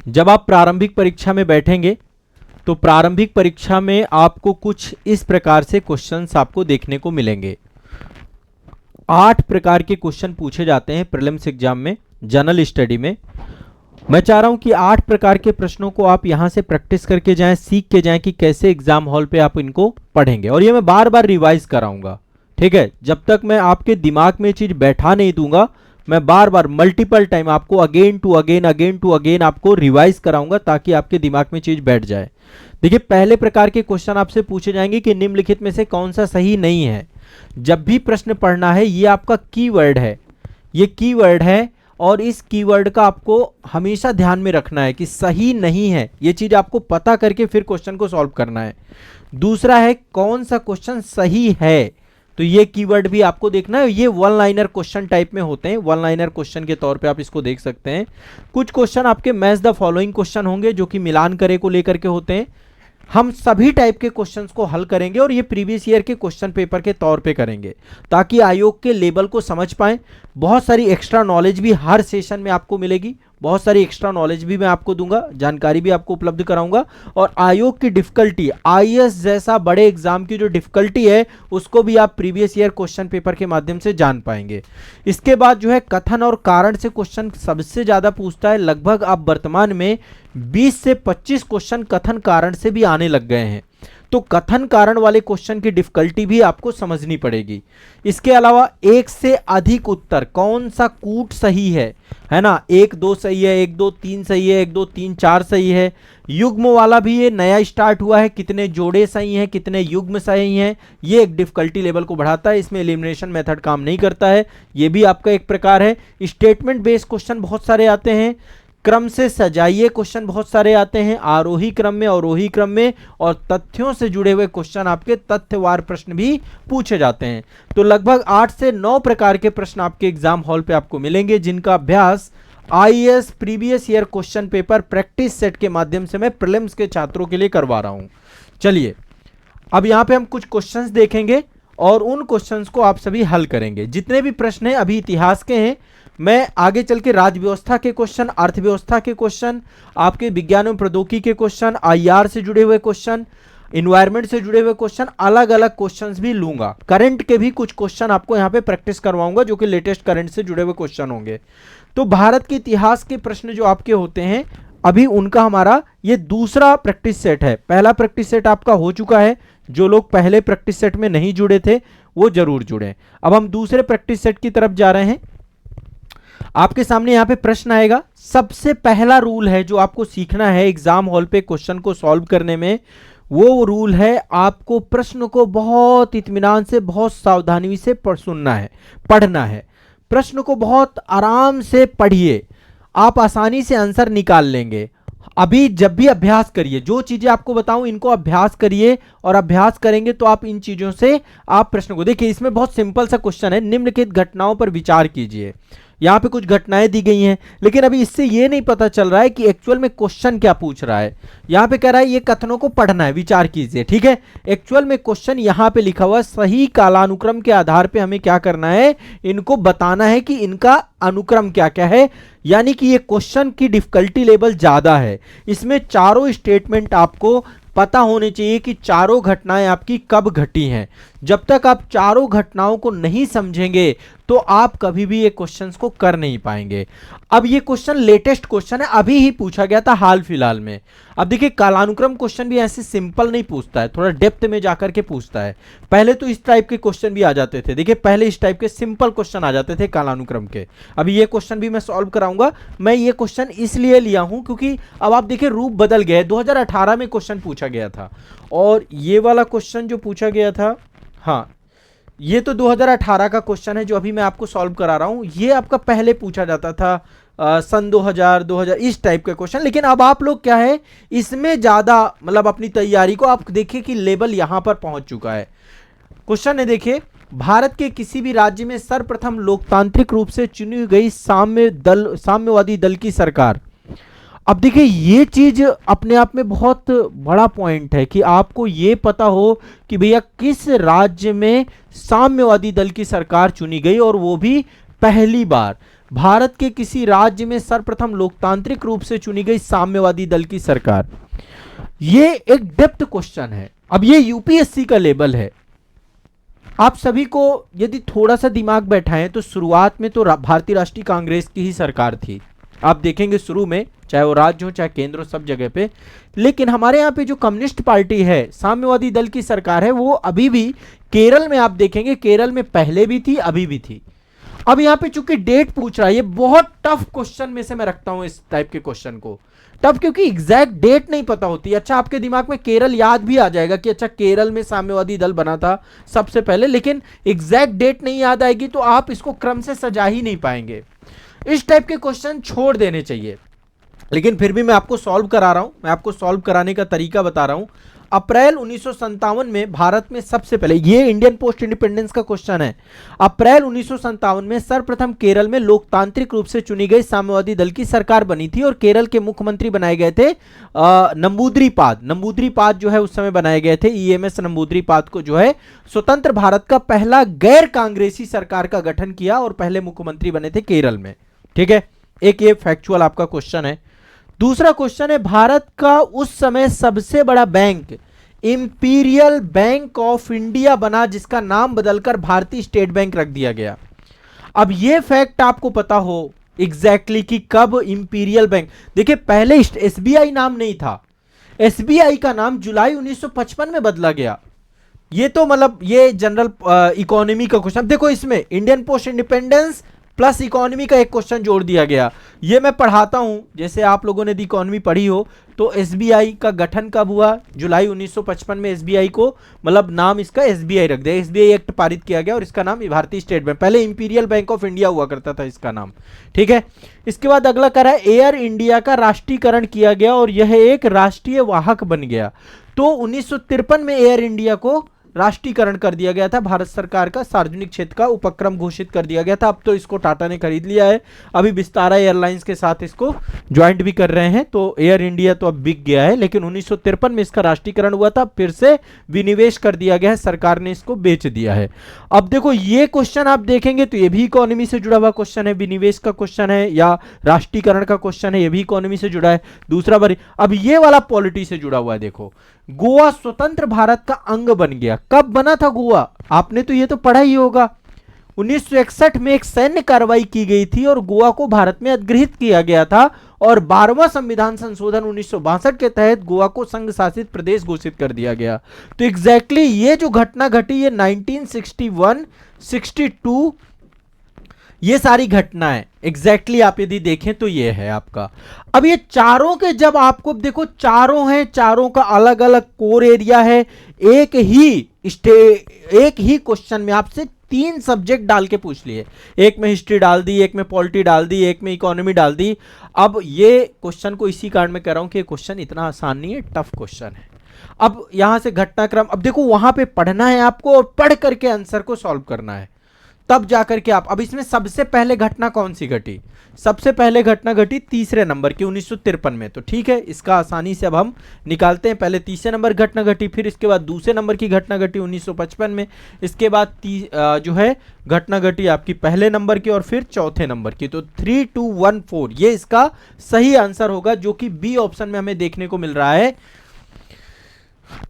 जब आप प्रारंभिक परीक्षा में बैठेंगे तो प्रारंभिक परीक्षा में आपको कुछ इस प्रकार से क्वेश्चंस आपको देखने को मिलेंगे। 8 प्रकार के क्वेश्चन पूछे जाते हैं प्रीलिम्स एग्जाम में, जनरल स्टडी में। मैं चाह रहा हूं कि 8 प्रकार के प्रश्नों को आप यहां से प्रैक्टिस करके जाएं, सीख के जाएं कि कैसे एग्जाम हॉल पे आप इनको पढ़ेंगे। और ये मैं बार बार रिवाइज कराऊंगा, ठीक है। जब तक मैं आपके दिमाग में चीज बैठा नहीं दूंगा, मैं बार बार मल्टीपल टाइम आपको अगेन टू अगेन आपको रिवाइज कराऊंगा ताकि आपके दिमाग में चीज बैठ जाए। देखिए, पहले प्रकार के क्वेश्चन आपसे पूछे जाएंगे कि निम्नलिखित में से कौन सा सही नहीं है। जब भी प्रश्न पढ़ना है, ये आपका कीवर्ड है, ये कीवर्ड है और इस कीवर्ड का आपको हमेशा ध्यान में रखना है कि सही नहीं है, ये चीज आपको पता करके फिर क्वेश्चन को सॉल्व करना है। दूसरा है कौन सा क्वेश्चन सही है, तो ये कीवर्ड भी आपको देखना है। ये वन लाइनर क्वेश्चन टाइप में होते हैं, वन लाइनर क्वेश्चन के तौर पे आप इसको देख सकते हैं। कुछ क्वेश्चन आपके मैच द फॉलोइंग क्वेश्चन होंगे जो कि मिलान करे को लेकर के होते हैं। हम सभी टाइप के क्वेश्चंस को हल करेंगे और ये प्रीवियस ईयर के क्वेश्चन पेपर के तौर पे करेंगे ताकि आयोग के लेवल को समझ पाएं। बहुत सारी एक्स्ट्रा नॉलेज भी हर सेशन में आपको मिलेगी, बहुत सारी एक्स्ट्रा नॉलेज भी मैं आपको दूंगा, जानकारी भी आपको उपलब्ध कराऊंगा। और आयोग की डिफिकल्टी, आईएएस जैसा बड़े एग्जाम की जो डिफिकल्टी है उसको भी आप प्रीवियस ईयर क्वेश्चन पेपर के माध्यम से जान पाएंगे। इसके बाद जो है कथन और कारण से क्वेश्चन सबसे ज्यादा पूछता है। लगभग अब वर्तमान में 20 से 25 क्वेश्चन कथन कारण से भी आने लग गए हैं, तो कथन कारण वाले क्वेश्चन की डिफिकल्टी भी आपको समझनी पड़ेगी। इसके अलावा एक से अधिक उत्तर, कौन सा कूट सही है ना, 1 2 सही है, 1 2 3 सही है, 1 2 3 4 सही है। युग्म वाला भी ये नया स्टार्ट हुआ है, कितने जोड़े सही हैं, कितने युग्म सही हैं, ये एक डिफिकल्टी लेवल को बढ़ाता है। इसमें एलिमिनेशन मेथड काम नहीं करता है, ये भी आपका एक प्रकार है। स्टेटमेंट बेस्ड क्वेश्चन बहुत सारे आते हैं, क्रम से सजाइए क्वेश्चन बहुत सारे आते हैं, आरोही क्रम में, अवरोही क्रम में, और तथ्यों से जुड़े हुए क्वेश्चन, आपके तथ्यवार प्रश्न भी पूछे जाते हैं। तो लगभग 8 से 9 प्रकार के प्रश्न आपके एग्जाम हॉल पे आपको मिलेंगे जिनका अभ्यास IAS previous year question paper practice set के माध्यम से मैं प्रीलिम्स के छात्रों के लिए करवा रहा हूं। चलिए, अब यहां पे हम कुछ क्वेश्चंस देखेंगे और उन क्वेश्चंस को आप सभी हल करेंगे। जितने भी प्रश्न हैं अभी इतिहास के हैं, मैं आगे चल के राज्य व्यवस्था के क्वेश्चन, अर्थव्यवस्था के क्वेश्चन, आपके विज्ञान एवं प्रौद्योगिकी के क्वेश्चन, आईआर से जुड़े हुए क्वेश्चन, इन्वायरमेंट से जुड़े हुए क्वेश्चन, अलग अलग क्वेश्चंस भी लूंगा। करंट के भी कुछ क्वेश्चन आपको यहां पे प्रैक्टिस करवाऊंगा जो कि लेटेस्ट करंट से जुड़े हुए क्वेश्चन होंगे। तो भारत के इतिहास के प्रश्न जो आपके होते हैं अभी उनका हमारा ये दूसरा प्रैक्टिस सेट है। पहला प्रैक्टिस सेट आपका हो चुका है, जो लोग पहले प्रैक्टिस सेट में नहीं जुड़े थे वो जरूर जुड़े। अब हम दूसरे प्रैक्टिस सेट की तरफ जा रहे हैं। आपके सामने यहां पे प्रश्न आएगा। सबसे पहला रूल है जो आपको सीखना है एग्जाम हॉल पे क्वेश्चन को सॉल्व करने में, वो रूल है आपको प्रश्न को बहुत इत्मीनान से, बहुत सावधानी से सुनना है, पढ़ना है। प्रश्न को बहुत आराम से पढ़िए, आप आसानी से आंसर निकाल लेंगे। अभी जब भी अभ्यास करिए, जो चीजें आपको बताऊं इनको अभ्यास करिए, और अभ्यास करेंगे तो आप इन चीजों से आप प्रश्न को देखिए। इसमें बहुत सिंपल सा क्वेश्चन है, निम्नलिखित घटनाओं पर विचार कीजिए। यहाँ पे कुछ घटनाएं दी गई हैं, लेकिन अभी इससे ये नहीं पता चल रहा है कि एक्चुअल में क्वेश्चन क्या पूछ रहा है। यहाँ पे कह रहा है ये कथनों को पढ़ना है, विचार कीजिए, ठीक है। एक्चुअल में क्वेश्चन यहाँ पे लिखा हुआ है, सही कालानुक्रम के आधार पे हमें क्या करना है, इनको बताना है कि इनका अनुक्रम क्या क्या है। यानी कि ये क्वेश्चन की डिफिकल्टी लेवल ज्यादा है। इसमें चारों स्टेटमेंट आपको पता होने चाहिए कि चारों घटनाएं आपकी कब घटी हैं। जब तक आप चारों घटनाओं को नहीं समझेंगे तो आप कभी भी ये क्वेश्चंस को कर नहीं पाएंगे। अब ये क्वेश्चन लेटेस्ट क्वेश्चन है, अभी ही पूछा गया था हाल फिलहाल में। अब देखिए, कालानुक्रम क्वेश्चन भी ऐसे सिंपल नहीं पूछता है, थोड़ा डेप्थ में जाकर के पूछता है। पहले तो इस टाइप के क्वेश्चन भी आ जाते थे, देखिए पहले इस टाइप के सिंपल क्वेश्चन आ जाते थे कालानुक्रम के। अभी ये क्वेश्चन भी मैं सॉल्व कराऊंगा। मैं ये क्वेश्चन इसलिए लिया हूं क्योंकि अब आप देखिए रूप बदल गया है। 2018 में क्वेश्चन पूछा गया था, और ये वाला क्वेश्चन जो पूछा गया था, हाँ ये तो 2018 का क्वेश्चन है जो अभी मैं आपको सॉल्व करा रहा हूं। ये आपका पहले पूछा जाता था सन 2000 इस टाइप के क्वेश्चन। लेकिन अब आप लोग क्या है, इसमें ज्यादा मतलब अपनी तैयारी को आप देखिए कि लेवल यहां पर पहुंच चुका है। क्वेश्चन है, देखिए, भारत के किसी भी राज्य में सर्वप्रथम लोकतांत्रिक रूप से चुनी गई साम्यवादी दल की सरकार। अब देखिए, ये चीज अपने आप में बहुत बड़ा पॉइंट है कि आपको ये पता हो कि भैया किस राज्य में साम्यवादी दल की सरकार चुनी गई, और वो भी पहली बार। भारत के किसी राज्य में सर्वप्रथम लोकतांत्रिक रूप से चुनी गई साम्यवादी दल की सरकार। ये एक डेप्थ क्वेश्चन है। अब ये यूपीएससी का लेवल है। आप सभी को यदि थोड़ा सा दिमाग बैठाएं तो शुरुआत में तो भारतीय राष्ट्रीय कांग्रेस की ही सरकार थी। आप देखेंगे शुरू में, चाहे वो राज्य हो चाहे केंद्र हो, सब जगह पे। लेकिन हमारे यहाँ पे जो कम्युनिस्ट पार्टी है, साम्यवादी दल की सरकार है, वो अभी भी केरल में आप देखेंगे, केरल में पहले भी थी, अभी भी थी। अब यहाँ पे चूंकि डेट पूछ रहा है, ये बहुत टफ क्वेश्चन में से मैं रखता हूं इस टाइप के क्वेश्चन को। टफ क्योंकि एग्जैक्ट डेट नहीं पता होती। अच्छा, आपके दिमाग में केरल याद भी आ जाएगा कि अच्छा केरल में साम्यवादी दल बना था सबसे पहले, लेकिन एग्जैक्ट डेट नहीं याद आएगी तो आप इसको क्रम से सजा ही नहीं पाएंगे। इस टाइप के क्वेश्चन छोड़ देने चाहिए। लेकिन फिर भी मैं आपको सॉल्व करा रहा हूं, मैं आपको सॉल्व कराने का तरीका बता रहा हूं। अप्रैल 1957 में भारत में सबसे पहले, ये इंडियन पोस्ट इंडिपेंडेंस का क्वेश्चन है, अप्रैल 1957 में सर्वप्रथम केरल में लोकतांत्रिक रूप से चुनी गई साम्यवादी दल की सरकार बनी थी और केरल के मुख्यमंत्री बनाए गए थे नंबूद्रीपाद जो है उस समय बनाए गए थे। ईएमएस नंबूद्रीपाद को जो है स्वतंत्र भारत का पहला गैर कांग्रेसी सरकार का गठन किया और पहले मुख्यमंत्री बने थे केरल में। ठीक है, एक ये फैक्चुअल आपका क्वेश्चन है। दूसरा क्वेश्चन है, भारत का उस समय सबसे बड़ा bank imperial bank of India बना, जिसका नाम बदलकर भारतीय स्टेट बैंक रख दिया गया। अब यह फैक्ट आपको पता हो एग्जैक्टली कि कब इंपीरियल बैंक, देखिए पहले एसबीआई नाम नहीं था, एसबीआई का नाम जुलाई 1955 में बदला गया। ये तो मतलब ये जनरल इकोनॉमी का क्वेश्चन। देखो इसमें Indian post independence plus economy का एक क्वेश्चन जोड़ दिया गया। ये मैं पढ़ाता हूं, जैसे आप लोगों ने इकोनॉमी पढ़ी हो। तो एसबीआई का गठन कब हुआ? जुलाई 1955 में एसबीआई को मतलब नाम इसका एसबीआई रख दिया। एसबीआई एक्ट पारित किया गया और इसका नाम भारतीय स्टेट बैंक, पहले इंपीरियल बैंक ऑफ इंडिया हुआ करता था इसका नाम। ठीक है, इसके बाद अगला करा है, एयर इंडिया का राष्ट्रीयकरण किया गया और यह एक राष्ट्रीय वाहक बन गया। तो 1953 में एयर इंडिया को राष्ट्रीयकरण कर दिया गया था, भारत सरकार का सार्वजनिक क्षेत्र का उपक्रम घोषित कर दिया गया था। अब तो इसको टाटा ने खरीद लिया है, अभी विस्तारा एयरलाइंस के साथ इसको ज्वाइंट भी कर रहे हैं, तो एयर इंडिया तो अब बिक गया है। लेकिन 1953 में इसका राष्ट्रीयकरण हुआ था, फिर से विनिवेश कर दिया गया है, सरकार ने इसको बेच दिया है। अब देखो ये क्वेश्चन आप देखेंगे तो ये भी इकोनॉमी से जुड़ा हुआ क्वेश्चन है, विनिवेश का क्वेश्चन है या राष्ट्रीयकरण का क्वेश्चन है, ये भी इकोनॉमी से जुड़ा है। दूसरा बार अब ये वाला पॉलिटी से जुड़ा हुआ है। देखो गोवा स्वतंत्र भारत का अंग बन गया। कब बना था गोवा? आपने तो ये तो पढ़ा ही होगा। 1961 में एक सैन्य कार्रवाई की गई थी और गोवा को भारत में अधिग्रहित किया गया था और 12वां संविधान संशोधन 1962 के तहत गोवा को संघ शासित प्रदेश घोषित कर दिया गया। तो एग्जैक्टली ये जो घटना घटी, ये 1961, 62 ये सारी घटनाएं एग्जैक्टली आप यदि देखें तो ये है आपका। अब ये चारों के जब आपको देखो, चारों हैं, चारों का अलग अलग कोर एरिया है। एक ही क्वेश्चन में आपसे 3 सब्जेक्ट डाल के पूछ लिए, एक में हिस्ट्री डाल दी, एक में पॉलिटी डाल दी, एक में इकोनॉमी डाल दी। अब ये क्वेश्चन को इसी कारण में कह रहा हूं कि ये क्वेश्चन इतना आसान नहीं है, टफ क्वेश्चन है। अब यहां से घटनाक्रम, अब देखो वहां पे पढ़ना है आपको और पढ़ करके आंसर को सॉल्व करना है, तब जाकर के आप। अब इसमें सबसे पहले घटना कौन सी घटी? सबसे पहले घटना घटी तीसरे नंबर की 1953 में। तो ठीक है, इसका आसानी से अब हम निकालते हैं। पहले तीसरे नंबर घटना घटी, फिर इसके बाद दूसरे नंबर की घटना घटी 1955 में, इसके बाद जो है घटना घटी आपकी पहले नंबर की और फिर चौथे नंबर की। तो 3, 2, 1, 4 ये इसका सही आंसर होगा, जो कि बी ऑप्शन में हमें देखने को मिल रहा है।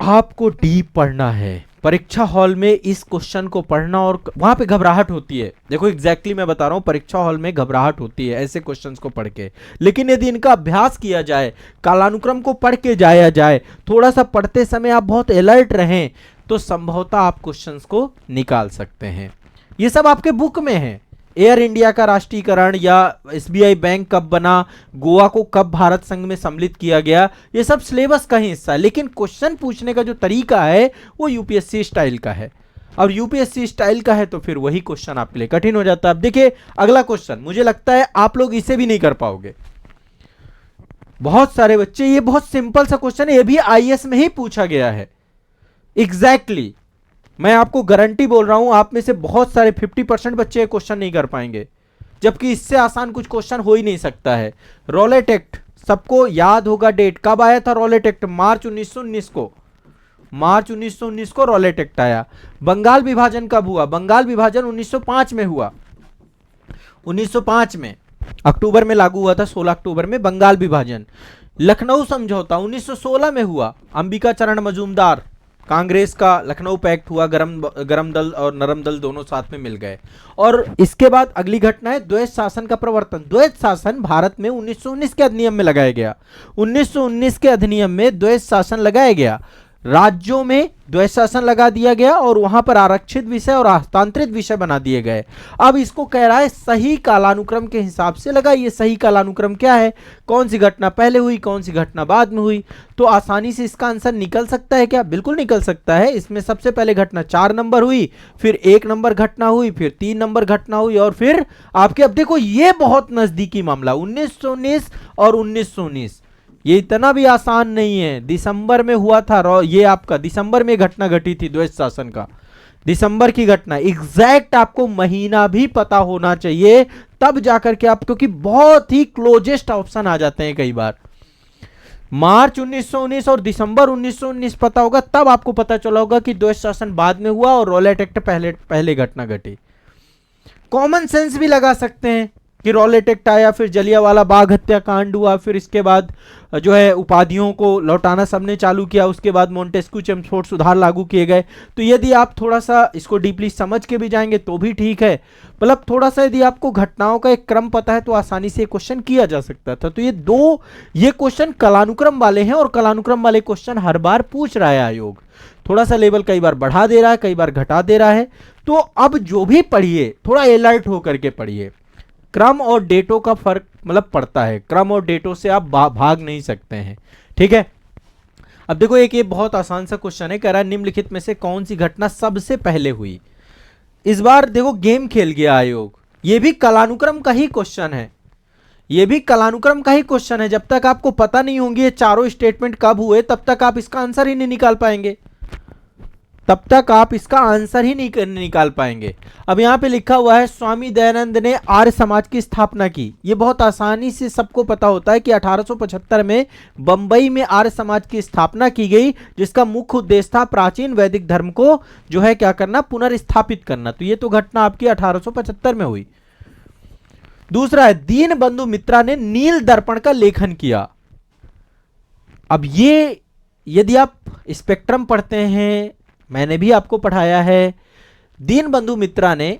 आपको डीप पढ़ना है, परीक्षा हॉल में इस क्वेश्चन को पढ़ना, और वहां पे घबराहट होती है। देखो एग्जैक्टली मैं बता रहा हूं, परीक्षा हॉल में घबराहट होती है ऐसे क्वेश्चंस को पढ़ के। लेकिन यदि इनका अभ्यास किया जाए, कालानुक्रम को पढ़ के जाया जाए, थोड़ा सा पढ़ते समय आप बहुत अलर्ट रहें, तो संभवतः आप क्वेश्चंस को निकाल सकते हैं। ये सब आपके बुक में है। एयर इंडिया का राष्ट्रीयकरण या एसबीआई बैंक कब बना, गोवा को कब भारत संघ में सम्मिलित किया गया, ये सब सिलेबस का ही हिस्सा है। लेकिन क्वेश्चन पूछने का जो तरीका है वो यूपीएससी स्टाइल का है। और यूपीएससी स्टाइल का है तो फिर वही क्वेश्चन आपके लिए कठिन हो जाता है। अब देखिए अगला क्वेश्चन, मुझे लगता है आप लोग इसे भी नहीं कर पाओगे, बहुत सारे बच्चे। ये बहुत सिंपल सा क्वेश्चन है, ये भी आईएएस में ही पूछा गया है। एग्जैक्टली मैं आपको गारंटी बोल रहा हूं, आप में से बहुत सारे 50% बच्चे क्वेश्चन नहीं कर पाएंगे, जबकि इससे आसान कुछ क्वेश्चन हो ही नहीं सकता है। रॉलेट एक्ट सबको याद होगा, डेट कब आया था रॉलेट एक्ट? मार्च 1919 को, मार्च 1919 को रॉलेट एक्ट आया। बंगाल विभाजन कब हुआ? बंगाल विभाजन 1905 में हुआ। 1905 में अक्टूबर में लागू हुआ था, 16 अक्टूबर में। बंगाल विभाजन। लखनऊ समझौता 1916 में हुआ, अंबिका चरण मजूमदार कांग्रेस का लखनऊ पैक्ट हुआ, गरम दल और नरम दल दोनों साथ में मिल गए। और इसके बाद अगली घटना है द्वैध शासन का प्रवर्तन। द्वैध शासन भारत में 1919 के अधिनियम में लगाया गया। 1919 के अधिनियम में द्वैध शासन लगाया गया, राज्यों में द्वैध शासन लगा दिया गया और वहां पर आरक्षित विषय और हस्तांतरित विषय बना दिए गए। अब इसको कह रहा है सही कालानुक्रम के हिसाब से लगाइए। सही कालानुक्रम क्या है, कौन सी घटना पहले हुई, कौन सी घटना बाद में हुई। तो आसानी से इसका आंसर निकल सकता है क्या? बिल्कुल निकल सकता है। इसमें सबसे पहले घटना 4 नंबर हुई, फिर 1 नंबर घटना हुई, फिर 3 नंबर घटना हुई और फिर आपके, अब देखो ये बहुत नजदीकी मामला 1919 और 1919, ये इतना भी आसान नहीं है। दिसंबर में हुआ था, ये आपका दिसंबर में घटना घटी थी द्वैध शासन का, दिसंबर की घटना। एग्जैक्ट आपको महीना भी पता होना चाहिए, तब जाकर के आप, क्योंकि बहुत ही क्लोजेस्ट ऑप्शन आ जाते हैं कई बार। मार्च 1919 और दिसंबर 1919 पता होगा, तब आपको पता चला होगा कि द्वैध शासन बाद में हुआ और रॉलेट एक्ट पहले घटना घटी। कॉमन सेंस भी लगा सकते हैं कि रॉलेट एक्ट आया, फिर जलियांवाला बाग हत्याकांड हुआ, फिर इसके बाद जो है उपाधियों को लौटाना सबने चालू किया, उसके बाद मोंटेस्क्यू चेम्सफोर्ड सुधार लागू किए गए। तो यदि आप थोड़ा सा इसको डीपली समझ के भी जाएंगे तो भी ठीक है, मतलब थोड़ा सा यदि आपको घटनाओं का एक क्रम पता है तो आसानी से क्वेश्चन किया जा सकता था। तो ये क्वेश्चन कलानुक्रम वाले हैं और कलानुक्रम वाले क्वेश्चन हर बार पूछ रहा है आयोग। थोड़ा सा लेवल कई बार बढ़ा दे रहा है, कई बार घटा दे रहा है। तो अब जो भी पढ़िए थोड़ा अलर्ट होकर के पढ़िए। क्रम और डेटों का फर्क मतलब पड़ता है, क्रम और डेटों से आप भाग नहीं सकते हैं, ठीक है। अब देखो एक ये बहुत आसान सा क्वेश्चन है, कह रहा है निम्नलिखित में से कौन सी घटना सबसे पहले हुई। इस बार देखो गेम खेल गया आयोग, ये भी कलानुक्रम का ही क्वेश्चन है, ये भी कलानुक्रम का ही क्वेश्चन है। जब तक आपको पता नहीं होंगे ये चारों स्टेटमेंट कब हुए, तब तक आप इसका आंसर ही नहीं निकाल पाएंगे, तब तक आप इसका आंसर ही नहीं निकाल पाएंगे। अब यहां पे लिखा हुआ है स्वामी दयानंद ने आर्य समाज की स्थापना की। ये बहुत आसानी से सबको पता होता है कि 1875 में बंबई में आर्य समाज की स्थापना की गई, जिसका मुख्य उद्देश्य था प्राचीन वैदिक धर्म को जो है क्या करना, पुनर्स्थापित करना। तो ये तो घटना आपकी 1875 में हुई। दूसरा है दीनबंधु मित्रा ने नील दर्पण का लेखन किया। अब ये यदि आप स्पेक्ट्रम पढ़ते हैं, मैंने भी आपको पढ़ाया है, दीनबंधु मित्रा ने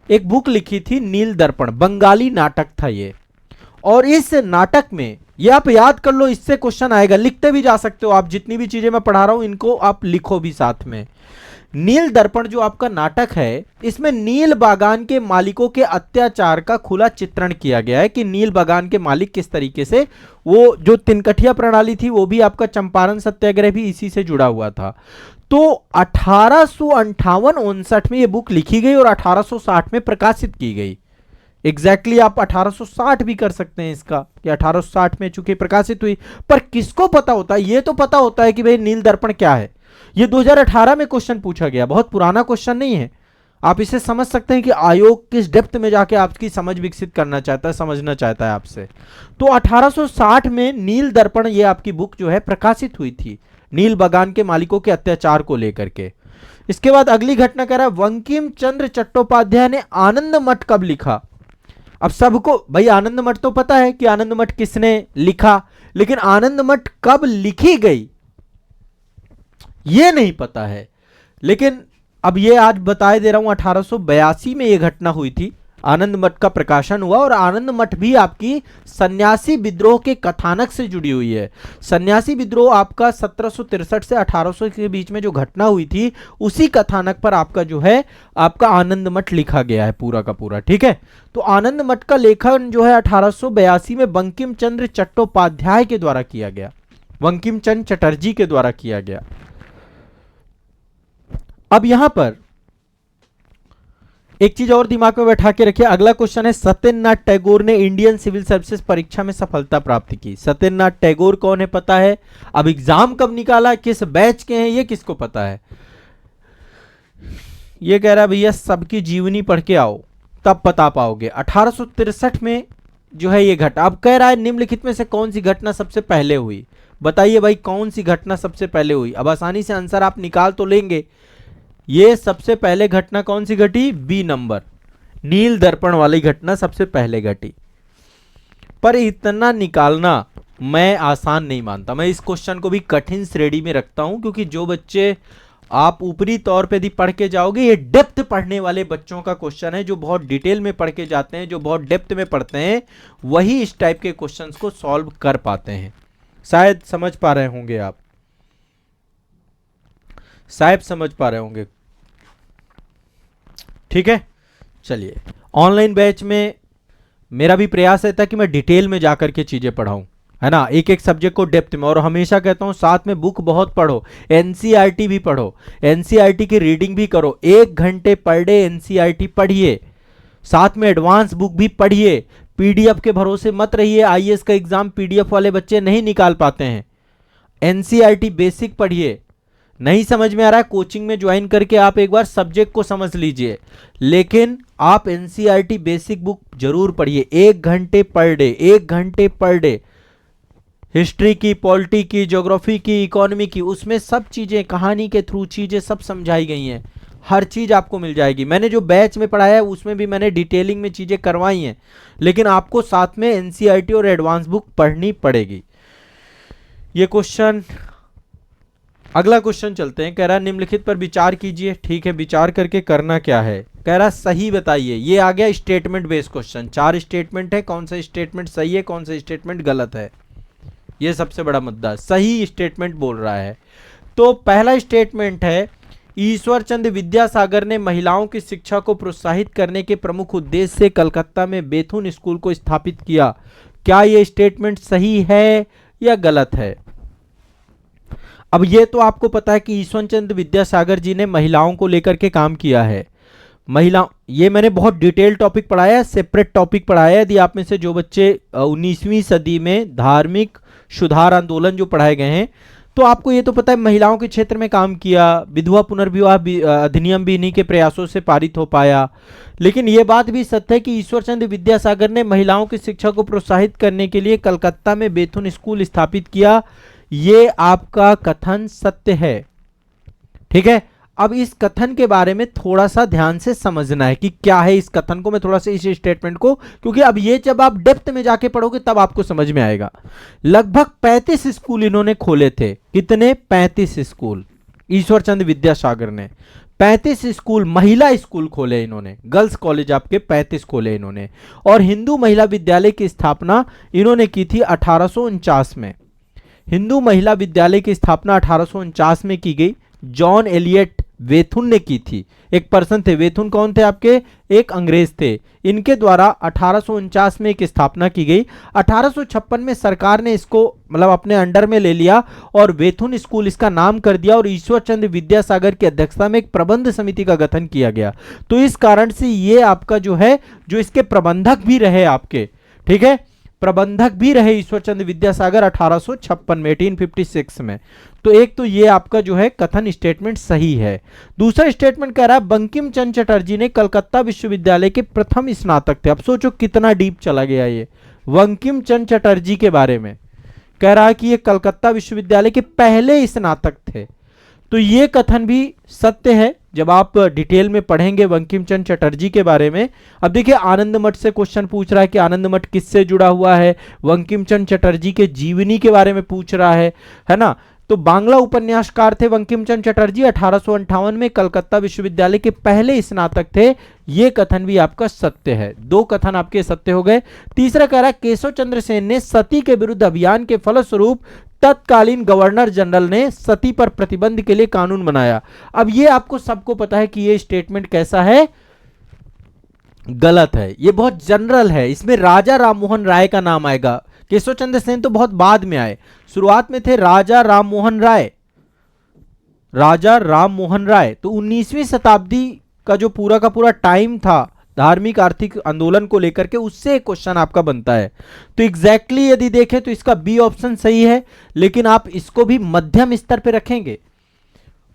एक बुक लिखी थी नील दर्पण, बंगाली नाटक था ये। और इस नाटक में ये आप याद कर लो, इससे क्वेश्चन आएगा, लिखते भी जा सकते हो आप, जितनी भी चीजें मैं पढ़ा रहा हूं इनको आप लिखो भी साथ में। नील दर्पण जो आपका नाटक है, इसमें नील बागान के मालिकों के अत्याचार का खुला चित्रण किया गया है कि नील बागान के मालिक किस तरीके से, वो जो तिनकठिया प्रणाली थी वो भी आपका चंपारण सत्याग्रह भी इसी से जुड़ा हुआ था। तो 1858-59 में ये बुक लिखी गई और 1860 में प्रकाशित की गई। एग्जैक्टली आप 1860 भी कर सकते हैं इसका कि 1860 में चूंकि प्रकाशित हुई। पर किसको पता होता है, ये तो पता होता है कि भाई नील दर्पण क्या है। ये 2018 में क्वेश्चन पूछा गया, बहुत पुराना क्वेश्चन नहीं है। आप इसे समझ सकते हैं कि आयोग किस डेप्थ में जाके आपकी समझ विकसित करना चाहता है, समझना चाहता है आपसे। तो 1860 में नील दर्पण ये आपकी बुक जो है प्रकाशित हुई थी, नील बागान के मालिकों के अत्याचार को लेकर के। इसके बाद अगली घटना कह रहा है बंकिम चंद्र चट्टोपाध्याय ने आनंद मठ कब लिखा। अब सबको भाई आनंद मठ तो पता है कि आनंद मठ किसने लिखा, लेकिन आनंद मठ कब लिखी गई ये नहीं पता है। लेकिन अब ये आज बताए दे रहा हूं, 1882 में ये घटना हुई थी, आनंद मठ का प्रकाशन हुआ। और आनंद मठ भी आपकी सन्यासी विद्रोह के कथानक से जुड़ी हुई है। सन्यासी विद्रोह आपका 1763 से 1800 के बीच में जो घटना हुई थी, उसी कथानक पर आपका जो है आपका आनंद मठ लिखा गया है पूरा का पूरा, ठीक है। तो आनंद मठ का लेखन जो है 1882 में बंकिम चंद्र चट्टोपाध्याय के द्वारा किया गया, बंकिम चंद्र चटर्जी के द्वारा किया गया। अब यहां पर एक चीज और दिमाग में बैठा के रखिए, अगला क्वेश्चन है सत्येंद्रनाथ टैगोर ने इंडियन सिविल सर्विसेज परीक्षा में सफलता प्राप्त की। सत्येंद्रनाथ टैगोर कौन है पता है? अब एग्जाम कब निकाला, किस बैच के हैं, ये किसको पता है? ये कह रहा है भैया सबकी जीवनी पढ़ के आओ तब बता पाओगे। 1863 में जो है ये घटना। अब कह रहा है निम्नलिखित में से कौन सी घटना सबसे पहले हुई, बताइए भाई कौन सी घटना सबसे पहले हुई। अब आसानी से आंसर आप निकाल तो लेंगे। ये सबसे पहले घटना कौन सी घटी? बी नंबर, नील दर्पण वाली घटना सबसे पहले घटी। पर इतना निकालना मैं आसान नहीं मानता। मैं इस क्वेश्चन को भी कठिन श्रेणी में रखता हूं, क्योंकि जो बच्चे आप ऊपरी तौर पे यदि पढ़ के जाओगे, ये डेप्थ पढ़ने वाले बच्चों का क्वेश्चन है, जो बहुत डिटेल में पढ़ के जाते हैं, जो बहुत डेप्थ में पढ़ते हैं, वही इस टाइप के क्वेश्चंस को सॉल्व कर पाते हैं। शायद समझ पा रहे होंगे आप, शायद समझ पा रहे होंगे। ठीक है, चलिए। ऑनलाइन बैच में मेरा भी प्रयास रहता है कि मैं डिटेल में जाकर के चीजें पढ़ाऊं, है ना, एक एक सब्जेक्ट को डेप्थ में। और हमेशा कहता हूं साथ में बुक बहुत पढ़ो, एनसीईआरटी भी पढ़ो, एनसीईआरटी की रीडिंग भी करो, 1 घंटे पर डे एनसीईआरटी पढ़िए, साथ में एडवांस बुक भी पढ़िए। पीडीएफ के भरोसे मत रहिए, आईएएस का एग्जाम पीडीएफ वाले बच्चे नहीं निकाल पाते हैं। एनसीईआरटी बेसिक पढ़िए, नहीं समझ में आ रहा है कोचिंग में ज्वाइन करके आप एक बार सब्जेक्ट को समझ लीजिए, लेकिन आप एनसीईआरटी बेसिक बुक जरूर पढ़िए, 1 घंटे पर डे, 1 घंटे पर डे। हिस्ट्री की, पॉलिटी की, ज्योग्राफी की, इकोनॉमी की, उसमें सब चीजें कहानी के थ्रू चीजें सब समझाई गई हैं, हर चीज आपको मिल जाएगी। मैंने जो बैच में पढ़ाया है उसमें भी मैंने डिटेलिंग में चीजें करवाई हैं, लेकिन आपको साथ में एनसीईआरटी और एडवांस बुक पढ़नी पड़ेगी। ये क्वेश्चन, अगला क्वेश्चन चलते हैं। कह रहा है निम्नलिखित पर विचार कीजिए। ठीक है, विचार करके करना क्या है। कह रहा सही बताइए। ये आ गया स्टेटमेंट बेस्ड क्वेश्चन, 4 स्टेटमेंट है, कौन सा स्टेटमेंट सही है, कौन सा स्टेटमेंट गलत है, ये सबसे बड़ा मुद्दा। सही स्टेटमेंट बोल रहा है। तो पहला स्टेटमेंट है, ईश्वर चंद्र विद्यासागर ने महिलाओं की शिक्षा को प्रोत्साहित करने के प्रमुख उद्देश्य से कलकत्ता में बेथुन स्कूल को स्थापित किया। क्या यह स्टेटमेंट सही है या गलत है? अब ये तो आपको पता है कि ईश्वर चंद्र विद्यासागर जी ने महिलाओं को लेकर के काम किया है। महिला, ये मैंने बहुत डिटेल टॉपिक पढ़ाया है, सेपरेट टॉपिक पढ़ाया है। यदि आप में से जो बच्चे 19वीं सदी में धार्मिक सुधार आंदोलन जो पढ़ाए गए हैं, तो आपको ये तो पता है महिलाओं के क्षेत्र में काम किया, विधवा पुनर्विवाह अधिनियम भी इन्हीं के प्रयासों से पारित हो पाया। लेकिन ये बात भी सत्य है कि ईश्वर चंद्र विद्यासागर ने महिलाओं की शिक्षा को प्रोत्साहित करने के लिए कलकत्ता में बेथुन स्कूल स्थापित किया। ये आपका कथन सत्य है। ठीक है, अब इस कथन के बारे में थोड़ा सा ध्यान से समझना है कि क्या है इस कथन को। मैं थोड़ा सा इस स्टेटमेंट को, क्योंकि अब ये जब आप डेप्थ में जाके पढ़ोगे तब आपको समझ में आएगा। लगभग 35 स्कूल इन्होंने खोले थे। कितने? 35 स्कूल। ईश्वर चंद्र विद्यासागर ने 35 स्कूल, महिला स्कूल खोले इन्होंने, गर्ल्स कॉलेज आपके 35 खोले इन्होंने। और हिंदू महिला विद्यालय की स्थापना इन्होंने की थी 1849 में। हिंदू महिला विद्यालय की स्थापना 1849 में की गई। जॉन एलियट वेथुन ने की थी। एक पर्सन थे, वेथुन कौन थे आपके? एक अंग्रेज थे। इनके द्वारा 1849 में एक स्थापना की गई। 1856 में सरकार ने इसको मतलब अपने अंडर में ले लिया और वेथुन स्कूल इसका नाम कर दिया, और ईश्वर चंद्र विद्यासागर की अध्यक्षता में एक प्रबंध समिति का गठन किया गया। तो इस कारण से ये आपका जो है, जो इसके प्रबंधक भी रहे आपके, ठीक है, प्रबंधक भी रहे ईश्वर चंद्र विद्यासागर 1856 में, 1856 में। तो एक तो ये आपका जो है कथन स्टेटमेंट सही है। दूसरा स्टेटमेंट कह रहा है बंकिम चंद्र चटर्जी ने कलकत्ता विश्वविद्यालय के प्रथम स्नातक थे। अब सोचो कितना डीप चला गया ये। बंकिम चंद्र चटर्जी के बारे में कह रहा है कि ये कलकत्ता विश्वविद्यालय के पहले स्नातक थे। तो ये कथन भी सत्य है जब आप डिटेल में पढ़ेंगे बंकिम चंद्र चटर्जी के बारे में। अब देखिए आनंद मठ से क्वेश्चन पूछ रहा है कि आनंद मठ किससे जुड़ा हुआ है, बंकिम चंद्र चटर्जी के जीवनी के बारे में पूछ रहा है ना। तो बांग्ला उपन्यासकार थे बंकिम चंद्र चटर्जी, 1858 में कलकत्ता विश्वविद्यालय के पहले स्नातक थे। ये कथन भी आपका सत्य है। 2 कथन आपके सत्य हो गए। तीसरा कह रहा है केशव चंद्र सेन ने सती के विरुद्ध अभियान के फलस्वरूप तत्कालीन गवर्नर जनरल ने सती पर प्रतिबंध के लिए कानून बनाया। अब ये आपको सबको पता है कि ये स्टेटमेंट कैसा है, गलत है। ये बहुत जनरल है, इसमें राजा राममोहन राय का नाम आएगा। केशव चंद्र सेन तो बहुत बाद में आए, शुरुआत में थे राजा राममोहन राय। राजा राममोहन राय तो 19वीं शताब्दी का जो पूरा का पूरा टाइम था धार्मिक आर्थिक आंदोलन को लेकर के, उससे एक क्वेश्चन आपका बनता है। तो एग्जैक्टली यदि देखें तो इसका बी ऑप्शन सही है, लेकिन आप इसको भी मध्यम स्तर पे रखेंगे।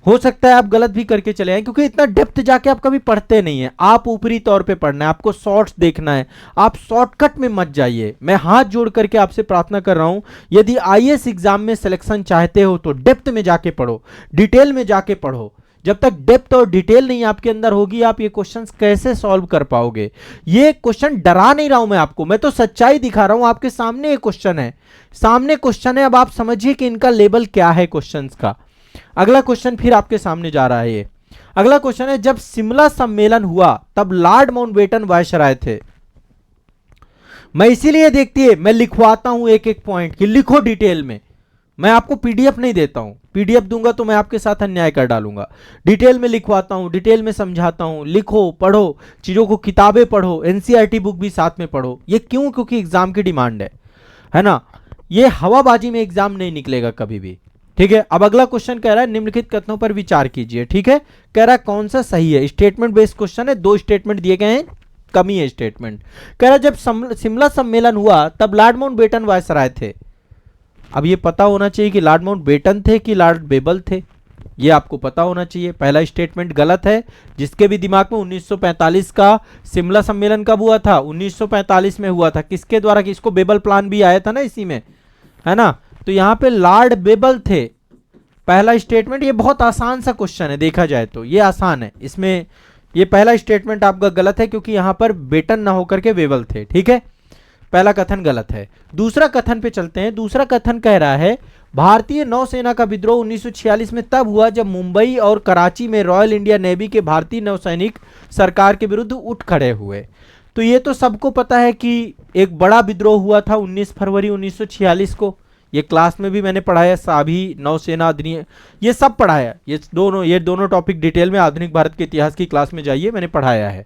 हो सकता है आप गलत भी करके चले आए, क्योंकि इतना डेप्थ जाके आप कभी पढ़ते नहीं है। आप ऊपरी तौर पे पढ़ना है, आपको शॉर्ट्स देखना है, आप शॉर्टकट में मत जाइए। मैं हाथ जोड़ करके आपसे प्रार्थना कर रहा हूं, यदि आईएएस एग्जाम में सिलेक्शन चाहते हो तो डेप्थ में जाके पढ़ो, डिटेल में जाके पढ़ो। जब तक डेप्थ और डिटेल नहीं आपके अंदर होगी, आप ये क्वेश्चंस कैसे सॉल्व कर पाओगे। ये क्वेश्चन डरा नहीं रहा हूं मैं आपको, मैं तो सच्चाई दिखा रहा हूं। आपके सामने एक क्वेश्चन है, सामने क्वेश्चन है, अब आप समझिए कि इनका लेवल क्या है क्वेश्चंस का। अगला क्वेश्चन फिर आपके सामने जा रहा है। ये अगला क्वेश्चन है, जब शिमला सम्मेलन हुआ तब लॉर्ड माउंटबेटन वायसराय थे। मैं इसीलिए देखती है मैं लिखवाता हूं एक एक पॉइंट कि लिखो डिटेल में। मैं आपको पीडीएफ नहीं देता हूं, पीडीएफ दूंगा तो मैं आपके साथ अन्याय कर डालूंगा। डिटेल में लिखवाता हूं, डिटेल में समझाता हूं, लिखो, पढ़ो चीजों को, किताबें पढ़ो, एनसीईआरटी बुक भी साथ में पढ़ो। ये क्यों? क्योंकि एग्जाम की डिमांड है ना। ये हवाबाजी में एग्जाम नहीं निकलेगा कभी भी, ठीक है। अब अगला क्वेश्चन कह रहा है निम्नलिखित कथनों पर विचार कीजिए, ठीक है। कह रहा है कौन सा सही है। स्टेटमेंट बेस्ड क्वेश्चन है, 2 स्टेटमेंट दिए गए हैं, कमी है स्टेटमेंट। कह रहा है जब शिमला सम्मेलन हुआ तब लॉर्ड माउंटबेटन वायसराय थे। अब ये पता होना चाहिए कि लॉर्ड माउंटबेटन थे कि लॉर्ड बेबल थे, ये आपको पता होना चाहिए। पहला स्टेटमेंट गलत है। जिसके भी दिमाग में 1945 का शिमला सम्मेलन कब हुआ था? 1945 में हुआ था। किसके द्वारा? किसको? बेबल प्लान भी आया था ना इसी में, है ना। तो यहां पे लॉर्ड बेबल थे, पहला स्टेटमेंट। ये बहुत आसान सा क्वेश्चन है, देखा जाए तो ये आसान है। इसमें ये पहला स्टेटमेंट आपका गलत है क्योंकि यहां पर बेटन ना होकर के बेबल थे, ठीक है। पहला कथन गलत है। दूसरा कथन पे चलते हैं। दूसरा कथन कह रहा है भारतीय नौसेना का विद्रोह 1946 में तब हुआ जब मुंबई और कराची में रॉयल इंडिया नेवी के भारतीय नौसैनिक सरकार के विरुद्ध उठ खड़े हुए। तो ये तो सबको पता है कि एक बड़ा विद्रोह हुआ था 19 फरवरी 1946 को। ये क्लास में भी मैंने पढ़ाया, साभी नौसेना अधिनियम, ये सब पढ़ाया। ये दोनों टॉपिक डिटेल में आधुनिक भारत के इतिहास की क्लास में जाइए, मैंने पढ़ाया है।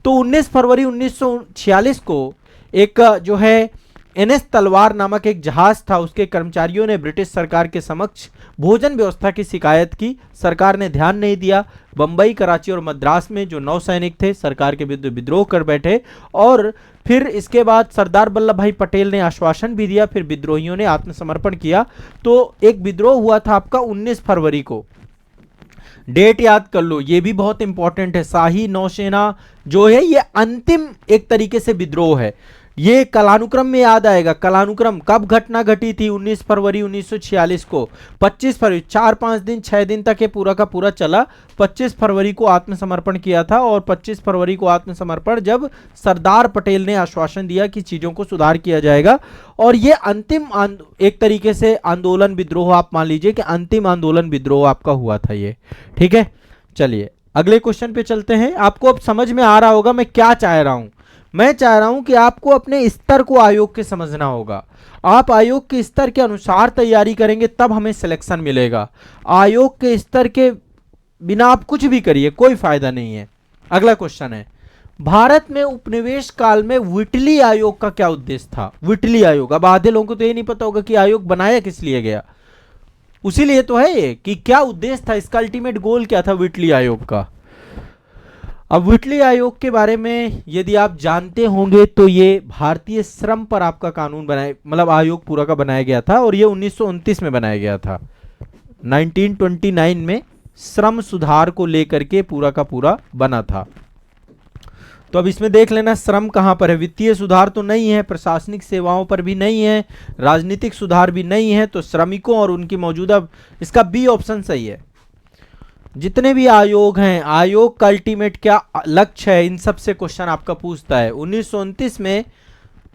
तो 19 फरवरी 1946 को एक जो है एनएस तलवार नामक एक जहाज था, उसके कर्मचारियों ने ब्रिटिश सरकार के समक्ष भोजन व्यवस्था की शिकायत की। सरकार ने ध्यान नहीं दिया। बंबई, कराची और मद्रास में जो नौसैनिक थे सरकार के विरुद्ध विद्रोह कर बैठे। और फिर इसके बाद सरदार वल्लभ भाई पटेल ने आश्वासन भी दिया, फिर विद्रोहियों ने आत्मसमर्पण किया। तो एक विद्रोह हुआ था आपका 19 फरवरी को। डेट याद कर लो, ये भी बहुत इंपॉर्टेंट है। शाही नौसेना जो है ये अंतिम एक तरीके से विद्रोह है। ये कालानुक्रम में याद आएगा। कालानुक्रम कब घटना घटी थी? 19 फरवरी 1946 को। 25 फरवरी, 4-5 दिन 6 दिन तक ये पूरा का पूरा चला। 25 फरवरी को आत्मसमर्पण किया था। और 25 फरवरी को आत्मसमर्पण जब सरदार पटेल ने आश्वासन दिया कि चीजों को सुधार किया जाएगा। और ये अंतिम एक तरीके से आंदोलन विद्रोह आप मान लीजिए कि अंतिम आंदोलन विद्रोह आपका हुआ था ये, ठीक है। चलिए अगले क्वेश्चन पे चलते हैं। आपको अब समझ में आ रहा होगा मैं क्या चाह रहा हूं। मैं चाह रहा हूं कि आपको अपने स्तर को आयोग के समझना होगा। आप आयोग के स्तर के अनुसार तैयारी करेंगे तब हमें सिलेक्शन मिलेगा। आयोग के स्तर के बिना आप कुछ भी करिए कोई फायदा नहीं है। अगला क्वेश्चन है, भारत में उपनिवेश काल में व्हिटली आयोग का क्या उद्देश्य था? व्हिटली आयोग, अब आधे लोगों को तो ये नहीं पता होगा कि आयोग बनाया किस लिए गया। उसी लिए तो है ये कि क्या उद्देश्य था, इसका अल्टीमेट गोल क्या था व्हिटली आयोग का। अब व्हिटली आयोग के बारे में यदि आप जानते होंगे तो ये भारतीय श्रम पर आपका कानून बनाया, मतलब आयोग पूरा का बनाया गया था। और ये 1929 में बनाया गया था। 1929 में श्रम सुधार को लेकर के पूरा का पूरा बना था। तो अब इसमें देख लेना श्रम कहां पर है। वित्तीय सुधार तो नहीं है, प्रशासनिक सेवाओं पर भी नहीं है, राजनीतिक सुधार भी नहीं है। तो श्रमिकों और उनकी मौजूदा, इसका बी ऑप्शन सही है। जितने भी आयोग हैं, आयोग का अल्टीमेट क्या लक्ष्य है, इन सब से क्वेश्चन आपका पूछता है। 1929 में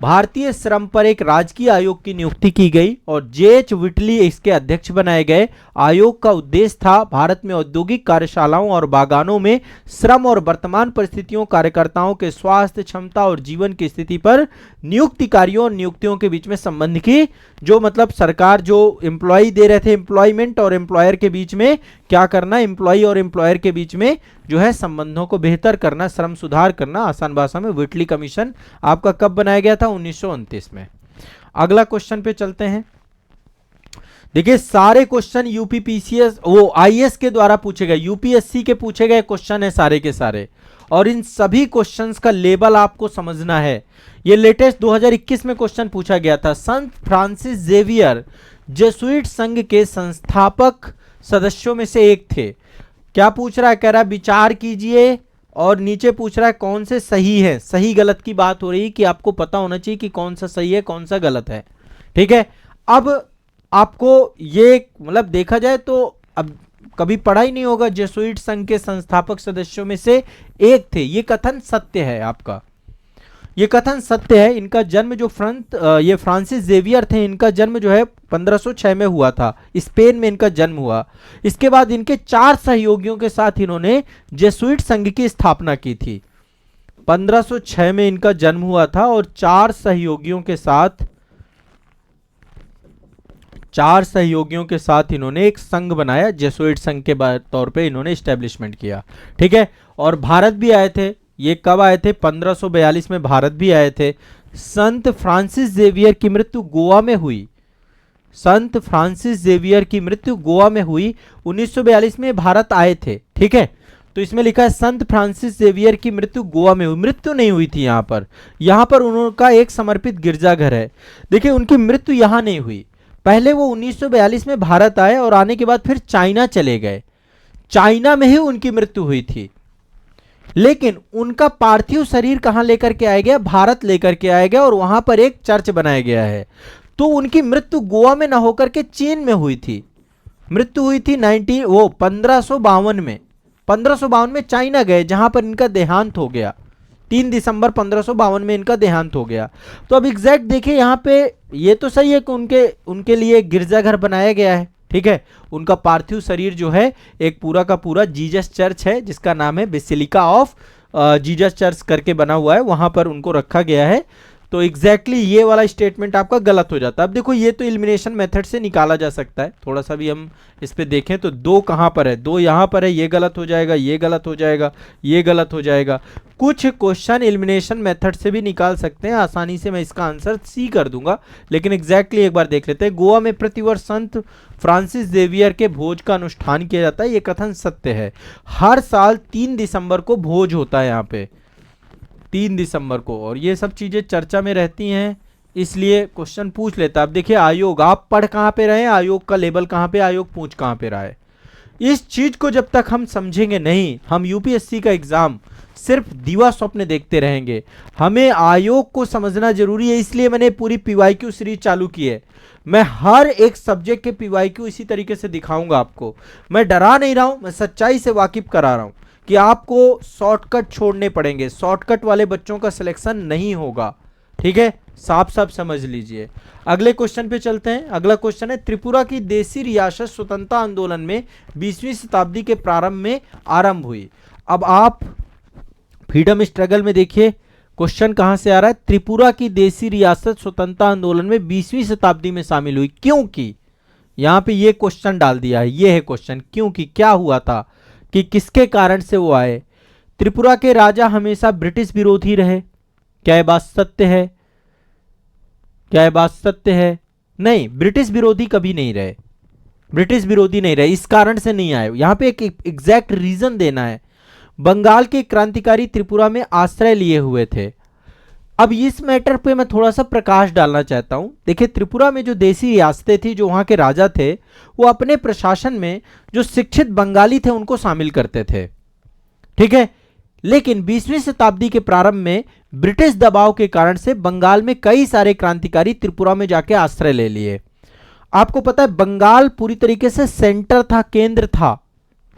भारतीय श्रम पर एक राजकीय आयोग की नियुक्ति की गई और जेएच व्हिटली इसके अध्यक्ष बनाए गए। आयोग का उद्देश्य था भारत में औद्योगिक कार्यशालाओं और बागानों में श्रम और वर्तमान परिस्थितियों, कार्यकर्ताओं के स्वास्थ्य, क्षमता और जीवन की स्थिति पर नियुक्तिकारियों और नियुक्तियों के बीच में संबंध की, जो मतलब सरकार जो एम्प्लॉय दे रहे थे, एम्प्लॉयमेंट और एम्प्लॉयर के बीच में क्या करना, एम्प्लॉय और एम्प्लॉयर के बीच में जो है संबंधों को बेहतर करना, श्रम सुधार करना। आसान भाषा में व्हिटली कमीशन आपका कब बनाया गया था? 1929 में। अगला क्वेश्चन पे चलते हैं। देखिए सारे क्वेश्चन यूपीपीसीएस वो आईएएस के द्वारा पूछे गए, यूपीएससी के पूछे गए क्वेश्चन है सारे के सारे। और इन सभी क्वेश्चंस का लेवल आपको समझना है। ये लेटेस्ट 2021 में क्वेश्चन पूछा गया था। संत फ्रांसिस जेवियर जेसुइट संघ के संस्थापक सदस्यों में से एक थे। क्या पूछ रहा है? कह रहा है विचार कीजिए और नीचे पूछ रहा है कौन से सही है। सही गलत की बात हो रही है कि आपको पता होना चाहिए कि कौन सा सही है कौन सा गलत है, ठीक है। अब आपको ये मतलब देखा जाए तो अब कभी पढ़ा ही नहीं होगा, जेसुइट संघ के संस्थापक सदस्यों में से एक थे। ये कथन सत्य है आपका, ये कथन सत्य है। इनका जन्म जो ये फ्रांसिस जेवियर थे, इनका जन्म जो है 1506 में हुआ था, स्पेन में इनका जन्म हुआ। इसके बाद इनके 4 सहयोगियों के साथ इन्होंने जेसुइट संघ की स्थापना की थी। 1506 में इनका जन्म हुआ था और 4 सहयोगियों के साथ इन्होंने एक संघ बनाया, जेसुइट संघ के तौर पे इन्होंने एस्टेब्लिशमेंट किया। ठीक है, और भारत भी आए थे। ये कब आए थे? 1542 में भारत भी आए थे। संत फ्रांसिस जेवियर की मृत्यु गोवा में हुई। संत फ्रांसिस जेवियर की मृत्यु गोवा में हुई। 1942 में भारत आए थे। ठीक है, तो इसमें लिखा है संत फ्रांसिस जेवियर की मृत्यु गोवा में हुई। मृत्यु नहीं हुई थी यहाँ पर उनका एक समर्पित गिरजाघर है। देखिए, उनकी मृत्यु यहाँ नहीं हुई। पहले वो 1942 में भारत आए और आने के बाद फिर चाइना चले गए। चाइना में ही उनकी मृत्यु हुई थी, लेकिन उनका पार्थिव शरीर कहां लेकर के आया गया? भारत लेकर के आया गया और वहां पर एक चर्च बनाया गया है। तो उनकी मृत्यु गोवा में ना होकर के चीन में हुई थी। मृत्यु हुई थी 1552 में। 1552 में चाइना गए, जहां पर इनका देहांत हो गया। 3 दिसंबर 1552 में इनका देहांत हो गया। तो अब एग्जैक्ट देखिए यहाँ पे, ये तो सही है कि उनके लिए गिरजाघर बनाया गया है। ठीक है, उनका पार्थिव शरीर जो है एक पूरा का पूरा जीसस चर्च है, जिसका नाम है बेसिलिका ऑफ जीसस चर्च करके बना हुआ है, वहां पर उनको रखा गया है। तो एग्जैक्टली ये वाला स्टेटमेंट आपका गलत हो जाता है। अब देखो, ये तो एलिमिनेशन मेथड से निकाला जा सकता है। थोड़ा सा भी हम इस पे देखें तो 2 कहाँ पर है? 2 यहाँ पर है, ये गलत हो जाएगा, ये गलत हो जाएगा, ये गलत हो जाएगा। कुछ क्वेश्चन एलिमिनेशन मेथड से भी निकाल सकते हैं आसानी से। मैं इसका आंसर सी कर दूंगा, लेकिन एग्जैक्टली एक बार देख लेते हैं। गोवा में प्रतिवर्ष संत फ्रांसिस जेवियर के भोज का अनुष्ठान किया जाता है। ये कथन सत्य है। हर साल 3 दिसंबर को भोज होता है यहाँ पे, 3 दिसंबर को, और ये सब चीजें चर्चा में रहती हैं, इसलिए क्वेश्चन पूछ लेता है। अब देखिए, आयोग आप पढ़ कहाँ पे रहे, आयोग का लेबल कहाँ पे, आयोग पूछ कहाँ पे रहा है। इस चीज को जब तक हम समझेंगे नहीं, हम यूपीएससी का एग्जाम सिर्फ दीवा स्वप्न देखते रहेंगे। हमें आयोग को समझना जरूरी है, इसलिए मैंने पूरी पीवाईक्यू सीरीज चालू की है। मैं हर एक सब्जेक्ट के पीवाईक्यू इसी तरीके से दिखाऊंगा आपको। मैं डरा नहीं रहा हूं, मैं सच्चाई से वाकिफ करा रहा हूं कि आपको शॉर्टकट छोड़ने पड़ेंगे। शॉर्टकट वाले बच्चों का सिलेक्शन नहीं होगा। ठीक है, साफ साफ समझ लीजिए। अगले क्वेश्चन पे चलते हैं। अगला क्वेश्चन है, त्रिपुरा की देसी रियासत स्वतंत्रता आंदोलन में 20वीं शताब्दी के प्रारंभ में आरंभ हुई। अब आप फ्रीडम स्ट्रगल में देखिए क्वेश्चन कहां से आ रहा है। त्रिपुरा की देसी रियासत स्वतंत्रता आंदोलन में 20वीं शताब्दी में शामिल हुई। क्योंकि यहां पे ये क्वेश्चन डाल दिया है, ये है क्वेश्चन, क्योंकि क्या हुआ था, कि किसके कारण से वो आए। त्रिपुरा के राजा हमेशा ब्रिटिश विरोधी रहे। क्या यह बात सत्य है? क्या यह बात सत्य है? नहीं, ब्रिटिश विरोधी कभी नहीं रहे, ब्रिटिश विरोधी नहीं रहे, इस कारण से नहीं आए। यहां पे एक एग्जैक्ट रीजन देना है। बंगाल के क्रांतिकारी त्रिपुरा में आश्रय लिए हुए थे। अब इस मैटर पे मैं थोड़ा सा प्रकाश डालना चाहता हूं। देखिए, त्रिपुरा में जो देसी रियासतें थी, जो वहां के राजा थे, वो अपने प्रशासन में जो शिक्षित बंगाली थे उनको शामिल करते थे। ठीक है, लेकिन 20वीं शताब्दी के प्रारंभ में ब्रिटिश दबाव के कारण से बंगाल में कई सारे क्रांतिकारी त्रिपुरा में जाके आश्रय ले लिए। आपको पता है, बंगाल पूरी तरीके से सेंटर था, केंद्र था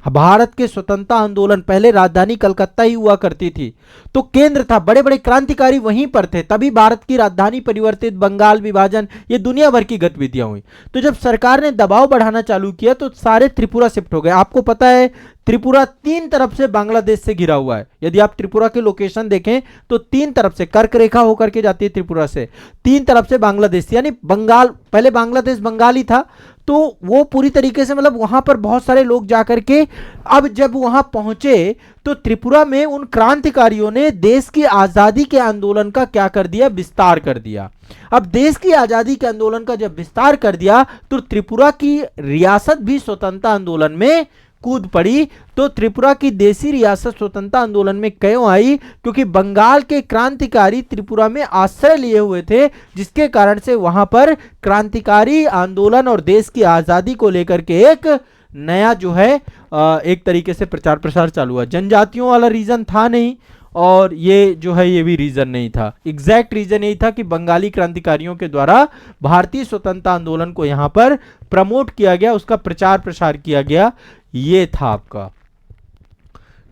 भारत के स्वतंत्रता आंदोलन। पहले राजधानी कलकत्ता ही हुआ करती थी, तो केंद्र था, बड़े बड़े क्रांतिकारी वहीं पर थे। तभी भारत की राजधानी परिवर्तित, बंगाल विभाजन, ये दुनिया भर की गतिविधियां हुई। तो जब सरकार ने दबाव बढ़ाना चालू किया तो सारे त्रिपुरा शिफ्ट हो गए। आपको पता है, त्रिपुरा 3 तरफ से बांग्लादेश से घिरा हुआ है। यदि आप त्रिपुरा के लोकेशन देखें तो 3 तरफ से कर्क रेखा होकर के जाती है त्रिपुरा से, 3 तरफ से बांग्लादेश, यानी बंगाल, पहले बांग्लादेश बंगाली था, तो वो पूरी तरीके से मतलब वहां पर बहुत सारे लोग जाकर के, अब जब वहां पहुंचे तो त्रिपुरा में उन क्रांतिकारियों ने देश की आजादी के आंदोलन का क्या कर दिया, विस्तार कर दिया। अब देश की आजादी के आंदोलन का जब विस्तार कर दिया तो त्रिपुरा की रियासत भी स्वतंत्रता आंदोलन में कूद पड़ी। तो त्रिपुरा की देसी रियासत स्वतंत्रता आंदोलन में क्यों आई? क्योंकि बंगाल के क्रांतिकारी त्रिपुरा में आश्रय लिए हुए थे, जिसके कारण से वहां पर क्रांतिकारी आंदोलन और देश की आजादी को लेकर के एक नया जो है एक तरीके से प्रचार प्रसार चालू हुआ। जनजातियों वाला रीजन था नहीं, और ये जो है ये भी रीजन नहीं था। एग्जैक्ट रीजन यही था कि बंगाली क्रांतिकारियों के द्वारा भारतीय स्वतंत्रता आंदोलन को यहां पर प्रमोट किया गया, उसका प्रचार प्रसार किया गया। ये था आपका,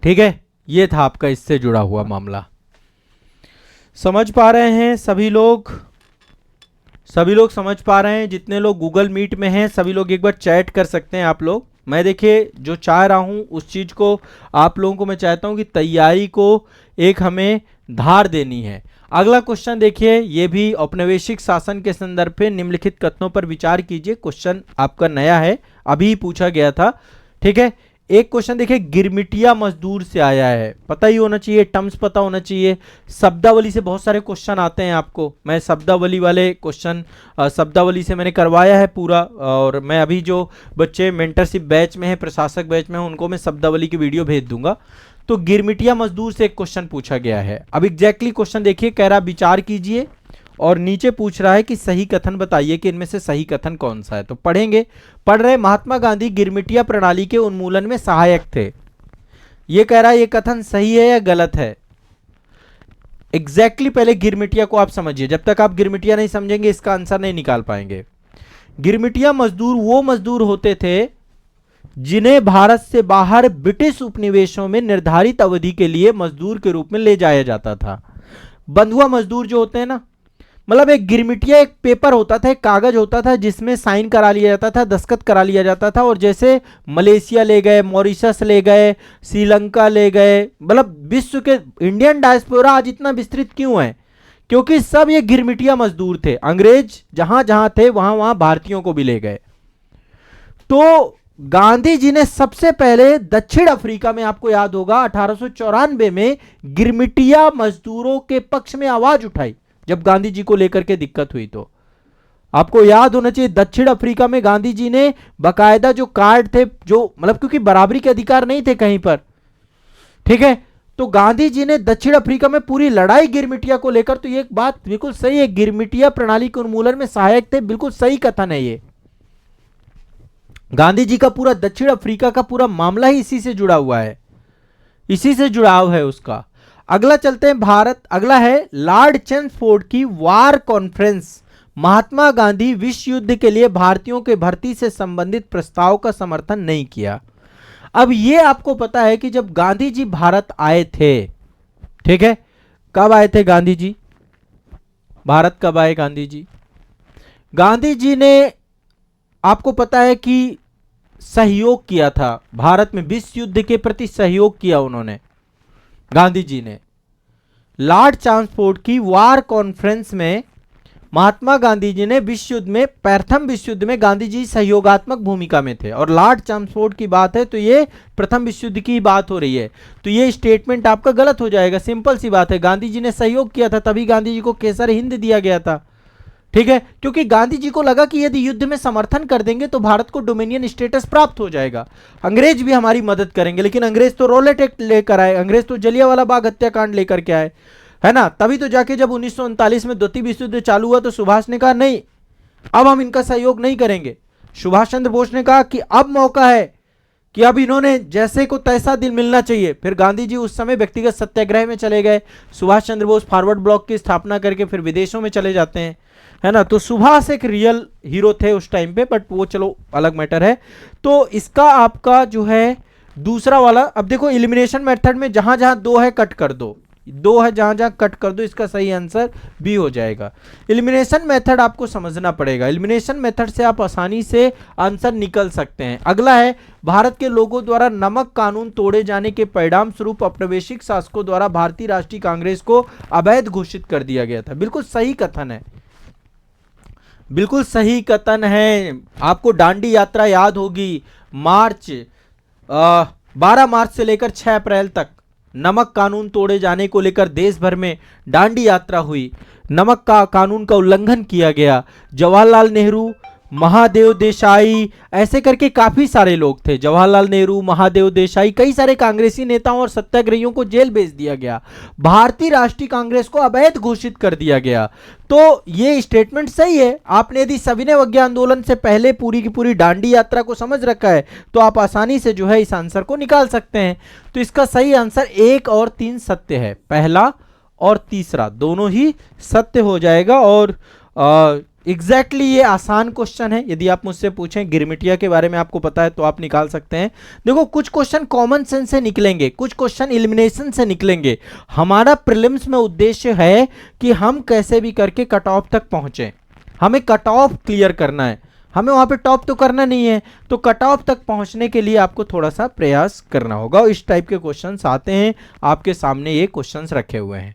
ठीक है, ये था आपका इससे जुड़ा हुआ मामला। समझ पा रहे हैं सभी लोग? सभी लोग समझ पा रहे हैं? जितने लोग गूगल मीट में हैं सभी लोग एक बार चैट कर सकते हैं आप लोग। मैं देखिए जो चाह रहा हूं उस चीज को आप लोगों को मैं चाहता हूं कि तैयारी को एक हमें धार देनी है। अगला क्वेश्चन देखिए, ये भी औपनिवेशिक शासन के संदर्भ में निम्नलिखित कथनों पर विचार कीजिए। क्वेश्चन आपका नया है, अभी पूछा गया था, ठीक है। एक क्वेश्चन देखिए, गिरमिटिया मजदूर से आया है, पता ही होना चाहिए, टर्म्स पता होना चाहिए। शब्दावली से बहुत सारे क्वेश्चन आते हैं आपको, मैं शब्दावली वाले क्वेश्चन शब्दावली से मैंने करवाया है पूरा, और मैं अभी जो बच्चे मेंटरशिप बैच में है, प्रशासक बैच में है, उनको मैं शब्दावली की वीडियो भेज दूंगा। तो गिरमिटिया मजदूर से एक क्वेश्चन पूछा गया है। अब एग्जैक्टली क्वेश्चन देखिए, कह रहा विचार कीजिए और नीचे पूछ रहा है कि सही कथन बताइए कि इनमें से सही कथन कौन सा है। तो पढ़ेंगे, पढ़ रहे, महात्मा गांधी गिरमिटिया प्रणाली के उन्मूलन में सहायक थे। ये कह रहा है ये कथन सही है या गलत है। एग्जैक्टली पहले गिरमिटिया को आप समझिए, जब तक आप गिरमिटिया नहीं समझेंगे इसका आंसर नहीं निकाल पाएंगे। गिरमिटिया मजदूर वो मजदूर होते थे जिन्हें भारत से बाहर ब्रिटिश उपनिवेशों में निर्धारित अवधि के लिए मजदूर के रूप में ले जाया जाता था। बंधुआ मजदूर जो होते हैं ना, मतलब एक गिरमिटिया एक पेपर होता था, एक कागज होता था जिसमें साइन करा लिया जाता था, दस्तखत करा लिया जाता था, और जैसे मलेशिया ले गए, मॉरिशस ले गए, श्रीलंका ले गए, मतलब विश्व के इंडियन डायस्पोरा आज इतना विस्तृत क्यों है, क्योंकि सब ये गिरमिटिया मजदूर थे। अंग्रेज जहां जहां थे वहां वहां भारतीयों को भी ले गए। तो गांधी जी ने सबसे पहले दक्षिण अफ्रीका में, आपको याद होगा 1894 में गिरमिटिया मजदूरों के पक्ष में आवाज उठाई जब गांधी जी को लेकर के दिक्कत हुई। तो आपको याद होना चाहिए दक्षिण अफ्रीका में गांधी जी ने बकायदा जो कार्ड थे, जो मतलब क्योंकि बराबरी के अधिकार नहीं थे कहीं पर, ठीक है, तो गांधी जी ने दक्षिण अफ्रीका में पूरी लड़ाई गिरमिटिया को लेकर। तो ये एक बात बिल्कुल सही है, गिरमिटिया प्रणाली के उन्मूलन में सहायक थे, बिल्कुल सही कथन है ये। गांधी जी का पूरा दक्षिण अफ्रीका का पूरा मामला ही इसी से जुड़ा हुआ है, इसी से जुड़ाव है उसका। अगला चलते हैं भारत, अगला है लॉर्ड चेम्सफोर्ड की वार कॉन्फ्रेंस। महात्मा गांधी विश्व युद्ध के लिए भारतीयों के भर्ती से संबंधित प्रस्ताव का समर्थन नहीं किया। अब ये आपको पता है कि जब गांधी जी भारत आए थे, ठीक है, कब आए थे गांधी जी भारत, कब आए गांधी जी? गांधी जी ने आपको पता है कि सहयोग किया था भारत में, विश्व युद्ध के प्रति सहयोग किया उन्होंने, गांधी जी ने। लॉर्ड चेम्सफोर्ड की वार कॉन्फ्रेंस में महात्मा गांधी जी ने विश्व युद्ध में, प्रथम विश्व युद्ध में गांधी जी सहयोगात्मक भूमिका में थे, और लॉर्ड चेम्सफोर्ड की बात है तो ये प्रथम विश्व युद्ध की बात हो रही है, तो ये स्टेटमेंट आपका गलत हो जाएगा। सिंपल सी बात है, गांधी जी ने सहयोग किया था, तभी गांधी जी को केसर हिंद दिया गया था, ठीक है, क्योंकि गांधी जी को लगा कि यदि युद्ध में समर्थन कर देंगे तो भारत को डोमिनियन स्टेटस प्राप्त हो जाएगा, अंग्रेज भी हमारी मदद करेंगे। लेकिन अंग्रेज तो रोलेट एक्ट लेकर आए, अंग्रेज तो जलियांवाला बाग हत्याकांड लेकर के आए, है ना। तभी तो जाके जब 1939 में द्वितीय विश्व युद्ध चालू हुआ तो सुभाष ने कहा नहीं, अब हम इनका सहयोग नहीं करेंगे। सुभाष चंद्र बोस ने कहा कि अब मौका है कि अब इन्होंने जैसे को तैसा दिल मिलना चाहिए। फिर गांधी जी उस समय व्यक्तिगत सत्याग्रह में चले गए, सुभाष चंद्र बोस फॉरवर्ड ब्लॉक की स्थापना करके फिर विदेशों में चले जाते हैं, है ना। तो सुभाष एक रियल हीरो थे उस टाइम पे, बट वो चलो अलग मैटर है। तो इसका आपका जो है दूसरा वाला, अब देखो एलिमिनेशन मेथड में जहां जहां दो है कट कर दो, दो है जहां जहां कट कर दो, इसका सही आंसर बी हो जाएगा। एलिमिनेशन मेथड आपको समझना पड़ेगा, एलिमिनेशन मेथड से आप आसानी से आंसर निकल सकते हैं। अगला है भारत के लोगों द्वारा नमक कानून तोड़े जाने के परिणाम स्वरूप औपनिवेशिक शासकों द्वारा भारतीय राष्ट्रीय कांग्रेस को अवैध घोषित कर दिया गया था। बिल्कुल सही कथन है, बिल्कुल सही कथन है। आपको दांडी यात्रा याद होगी, मार्च 12 मार्च से लेकर 6 अप्रैल तक नमक कानून तोड़े जाने को लेकर देश भर में दांडी यात्रा हुई, नमक का कानून का उल्लंघन किया गया। जवाहरलाल नेहरू, महादेव देसाई, ऐसे करके काफी सारे लोग थे, जवाहरलाल नेहरू, महादेव देसाई, कई सारे कांग्रेसी नेताओं और सत्याग्रहियों को जेल भेज दिया गया, भारतीय राष्ट्रीय कांग्रेस को अवैध घोषित कर दिया गया। तो ये स्टेटमेंट सही है। आपने यदि सविनय अवज्ञा आंदोलन से पहले पूरी की पूरी दांडी यात्रा को समझ रखा है तो आप आसानी से जो है इस आंसर को निकाल सकते हैं। तो इसका सही आंसर 1 और 3 सत्य है, पहला और तीसरा दोनों ही सत्य हो जाएगा। और एग्जैक्टली ये आसान क्वेश्चन है। यदि आप मुझसे पूछें गिरमिटिया के बारे में आपको पता है तो आप निकाल सकते हैं। देखो कुछ क्वेश्चन कॉमन सेंस से निकलेंगे, कुछ क्वेश्चन एलिमिनेशन से निकलेंगे। हमारा प्रीलिम्स में उद्देश्य है कि हम कैसे भी करके कट ऑफ तक पहुंचे, हमें कट ऑफ क्लियर करना है, हमें वहां पे टॉप तो करना नहीं है। तो कट ऑफ तक पहुंचने के लिए आपको थोड़ा सा प्रयास करना होगा। इस टाइप के क्वेश्चंस आते हैं, आपके सामने ये क्वेश्चंस रखे हुए हैं।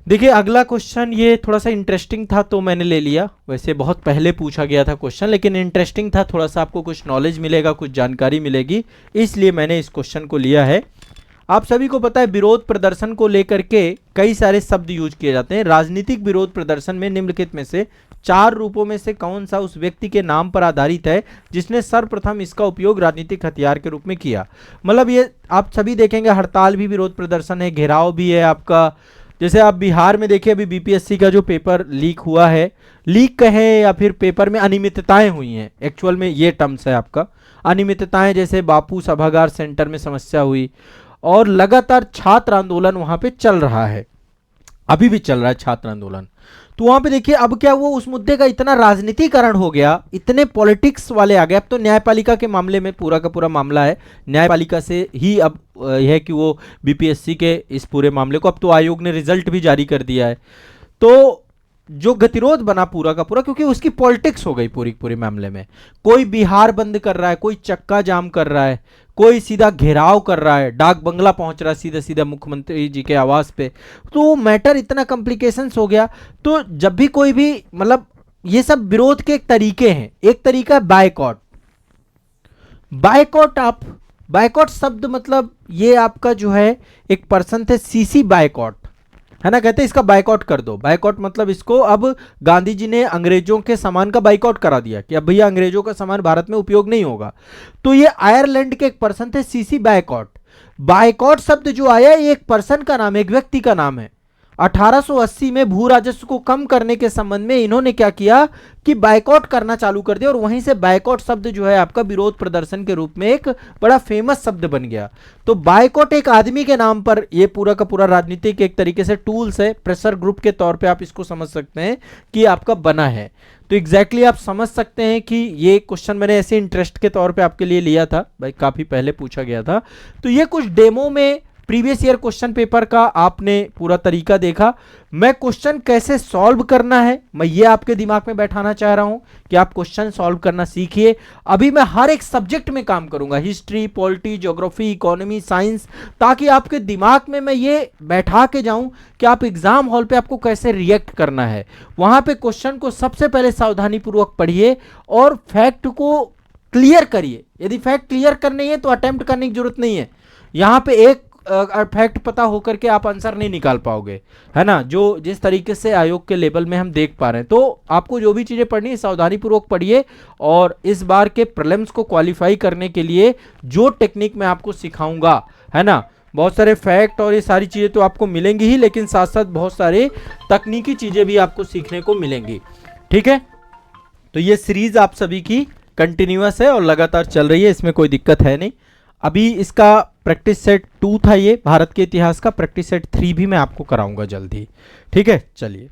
देखिए अगला क्वेश्चन ये थोड़ा सा इंटरेस्टिंग था तो मैंने ले लिया। वैसे बहुत पहले पूछा गया था क्वेश्चन, लेकिन इंटरेस्टिंग था, थोड़ा सा आपको कुछ नॉलेज मिलेगा, कुछ जानकारी मिलेगी, इसलिए मैंने इस क्वेश्चन को लिया है। आप सभी को पता है विरोध प्रदर्शन को लेकर के कई सारे शब्द यूज किए जाते हैं। राजनीतिक विरोध प्रदर्शन में निम्नलिखित में से 4 रूपों में से कौन सा उस व्यक्ति के नाम पर आधारित है जिसने सर्वप्रथम इसका उपयोग राजनीतिक हथियार के रूप में किया। मतलब ये आप सभी देखेंगे, हड़ताल भी विरोध प्रदर्शन है, घेराव भी है आपका। जैसे आप बिहार में देखिए, अभी बीपीएससी का जो पेपर लीक हुआ है, लीक कहें या फिर पेपर में अनियमितताएं हुई हैं, एक्चुअल में ये टर्म्स है आपका अनियमितताएं। जैसे बापू सभागार सेंटर में समस्या हुई और लगातार छात्र आंदोलन वहां पे चल रहा है, अभी भी चल रहा है छात्र आंदोलन। तो वहां पे देखिए अब क्या हुआ, उस मुद्दे का इतना राजनीतिकरण हो गया, इतने पॉलिटिक्स वाले आ गए। अब तो न्यायपालिका के मामले में पूरा का पूरा मामला है, न्यायपालिका से ही अब यह है कि वो बीपीएससी के इस पूरे मामले को, अब तो आयोग ने रिजल्ट भी जारी कर दिया है। तो जो गतिरोध बना पूरा का पूरा, क्योंकि उसकी पॉलिटिक्स हो गई पूरी पूरे मामले में। कोई बिहार बंद कर रहा है, कोई चक्का जाम कर रहा है, कोई सीधा घेराव कर रहा है, डाक बंगला पहुंच रहा है सीधा सीधा मुख्यमंत्री जी के आवास पे। तो मैटर इतना कॉम्प्लिकेशंस हो गया। तो जब भी कोई भी मतलब ये सब विरोध के एक तरीके हैं। एक तरीका बायकॉट। बायकॉट, आप बायकॉट शब्द मतलब ये आपका जो है एक पर्सन थे सीसी बायकॉट, है ना, कहते हैं इसका बायकॉट कर दो। बायकॉट मतलब इसको अब गांधी जी ने अंग्रेजों के सामान का बायकॉट करा दिया कि अब भैया अंग्रेजों का सामान भारत में उपयोग नहीं होगा। तो ये आयरलैंड के एक पर्सन थे सीसी बायकॉट। बायकॉट शब्द जो आया ये एक पर्सन का नाम है, एक व्यक्ति का नाम है। 1880 में भू राजस्व को कम करने के संबंध में इन्होंने क्या किया कि बायकॉट करना चालू कर दिया, और वहीं से बायकॉट शब्द जो है आपका विरोध प्रदर्शन के रूप में एक बड़ा फेमस शब्द बन गया। तो बायकॉट एक आदमी के नाम पर ये पूरा का पूरा राजनीतिक एक तरीके से टूल्स है, प्रेशर ग्रुप के तौर पे आप इसको समझ सकते हैं कि आपका बना है। तो एग्जैक्टली आप समझ सकते हैं कि ये क्वेश्चन मैंने ऐसे इंटरेस्ट के तौर पे आपके लिए लिया था, भाई काफी पहले पूछा गया था। तो ये कुछ डेमो में प्रीवियस ईयर क्वेश्चन पेपर का आपने पूरा तरीका देखा। मैं क्वेश्चन कैसे सॉल्व करना है मैं ये आपके दिमाग में बैठाना चाह रहा हूं कि आप क्वेश्चन सॉल्व करना सीखिए। अभी मैं हर एक सब्जेक्ट में काम करूंगा, history, polity, geography, economy, science, ताकि आपके दिमाग में मैं ये बैठा के जाऊं कि आप एग्जाम हॉल पे आपको कैसे रिएक्ट करना है। वहां पे क्वेश्चन को सबसे पहले सावधानी पूर्वक पढ़िए और फैक्ट को क्लियर करिए। यदि फैक्ट क्लियर करनी है तो अटेम्प्ट करने की जरूरत नहीं है। यहां पे एक फैक्ट पता होकर के आप आंसर नहीं निकाल पाओगे, है ना, जो जिस तरीके से आयोग के लेवल में हम देख पा रहे हैं। तो आपको जो भी चीजें पढ़नी है सावधानी पूर्वक पढ़िए, और इस बार के प्रीलिम्स को क्वालिफाई करने के लिए जो टेक्निक मैं आपको सिखाऊंगा, है ना, बहुत सारे फैक्ट और ये सारी चीजें तो आपको मिलेंगी ही, लेकिन साथ साथ बहुत सारे तकनीकी चीजें भी आपको सीखने को मिलेंगी। ठीक है, तो ये सीरीज आप सभी की कंटिन्यूअस है और लगातार चल रही है, इसमें कोई दिक्कत है नहीं। अभी इसका प्रैक्टिस सेट 2 था, ये भारत के इतिहास का। प्रैक्टिस सेट 3 भी मैं आपको कराऊंगा जल्दी। ठीक है, चलिए।